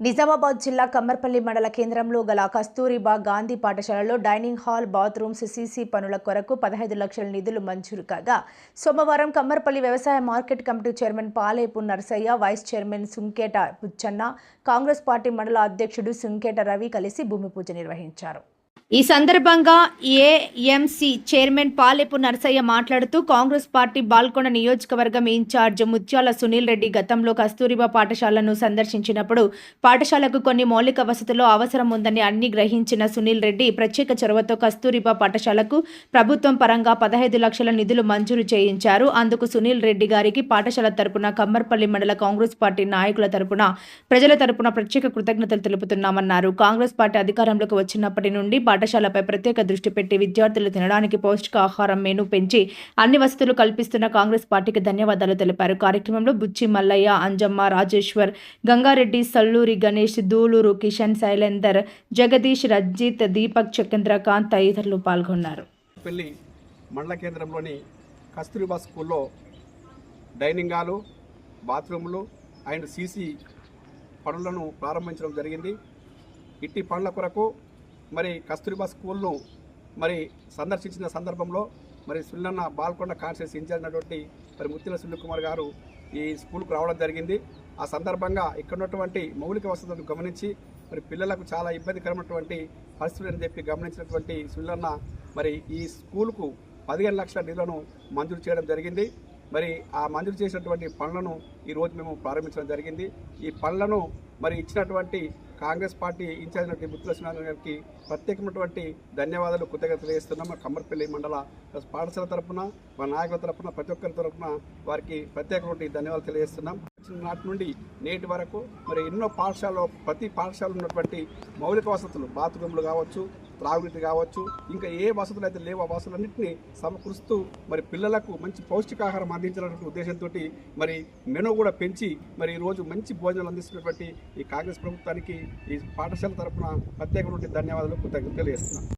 నిజామాబాద్ జిల్లా కమ్మర్పల్లి మండల కేంద్రంలో గల కస్తూరిబా గాంధీ పాఠశాలలో డైనింగ్ హాల్, బాత్రూమ్స్, సీసీ పనుల కొరకు 15 లక్షల నిధులు మంజూరు కాగా సోమవారం కమ్మర్పల్లి వ్యవసాయ market committee chairman Palepu Narsaiah, vice chairman Sunketa Buchanna, Congress party మండల అధ్యక్షుడు సుంకేట రవి కలిసి భూమి పూజ నిర్వహించారు. ఈ సందర్భంగా ఏఎంసీ చైర్మన్ పాలేపు నర్సయ్య మాట్లాడుతూ కాంగ్రెస్ పార్టీ బాల్కొండ నియోజకవర్గం ఇన్ఛార్జ్ ముత్యాల సునీల్ రెడ్డి గతంలో కస్తూరిబా పాఠశాలను సందర్శించినప్పుడు పాఠశాలకు కొన్ని మౌలిక వసతులు అవసరం ఉందని అన్ని గ్రహించిన సునీల్ రెడ్డి ప్రత్యేక చొరవతో కస్తూరిబా పాఠశాలకు ప్రభుత్వం పరంగా 15 లక్షల నిధులు మంజూరు చేయించారు. అందుకు సునీల్ రెడ్డి గారికి పాఠశాల తరపున కమ్మర్పల్లి మండల కాంగ్రెస్ పార్టీ నాయకుల తరపున ప్రజల తరపున ప్రత్యేక కృతజ్ఞతలు తెలుపుతున్నామన్నారు. కాంగ్రెస్ పార్టీ అధికారంలోకి వచ్చినప్పటి నుండి పాఠశాలపై ప్రత్యేక దృష్టి పెట్టి విద్యార్థులు తినడానికి పౌష్టికాహారం మెనూ పెంచి అన్ని వసతులు కల్పిస్తున్న కాంగ్రెస్ పార్టీకి ధన్యవాదాలు తెలిపారు. కార్యక్రమంలో బుచ్చి మల్లయ్య, అంజమ్మ, రాజేశ్వర్, గంగారెడ్డి, సల్లూరి గణేష్, దూలూరు కిషన్, శైలేందర్, జగదీష్, రజ్జిత్, దీపక్, చంద్రకాంత్ తదితరులు పాల్గొన్నారు. మండల కేంద్రంలోని కస్తూరిబా స్కూల్లో డైనింగ్ హాలు, బాత్రూములు అండ్ సీసీ పనులను ప్రారంభించడం జరిగింది. ఇట్టి పనుల కొరకు మరి కస్తూరిబా స్కూల్ను మరి సందర్శించిన సందర్భంలో మరి సుల్లన్న బాల్కొండ కాన్స్టిట్యూన్సీ ఇన్ఛార్జ్ అయినటువంటి మరి ముత్యాల సునీల్ కుమార్ గారు ఈ స్కూల్కు రావడం జరిగింది. ఆ సందర్భంగా ఇక్కడ ఉన్నటువంటి మౌలిక వసతులను గమనించి మరి పిల్లలకు చాలా ఇబ్బందికరమైనటువంటి పరిస్థితులు అని చెప్పి గమనించినటువంటి సుల్లన్న మరి ఈ స్కూల్కు 15 లక్షల నిధులను మంజూరు చేయడం జరిగింది. మరి ఆ మంజూరు చేసినటువంటి పనులను ఈరోజు మేము ప్రారంభించడం జరిగింది. ఈ పనులను మరి ఇచ్చినటువంటి కాంగ్రెస్ పార్టీ ఇన్ఛార్జ్ ముత్యాల సునీల్ గారికి ప్రత్యేకమైనటువంటి ధన్యవాదాలు, కృతజ్ఞతలు తెలియజేస్తున్నాం. కమ్మర్పల్లి మండల పాఠశాల తరఫున, మా నాయకుల తరఫున, ప్రతి ఒక్కరి తరఫున వారికి ప్రత్యేకమైన ధన్యవాదాలు తెలియజేస్తున్నాం. నాటి నుండి నేటి వరకు మరి ఎన్నో పాఠశాలలో ప్రతి పాఠశాలలో ఉన్నటువంటి మౌలిక వసతులు, బాత్రూమ్లు కావచ్చు, త్రాగునీటి కావచ్చు, ఇంకా ఏ వసతులు అయితే లేవో ఆ వసతులన్నింటినీ సమకూరుస్తూ మరి పిల్లలకు మంచి పౌష్టికాహారం అందించాలనే ఉద్దేశంతో మరి మెనూ కూడా పెంచి మరి ఈరోజు మంచి భోజనాలు అందిస్తున్నటువంటి ఈ కాంగ్రెస్ ప్రభుత్వానికి ఈ పాఠశాల తరఫున ప్రత్యేకమైన ధన్యవాదాలు, కృతజ్ఞతలు తెలియజేస్తున్నాం.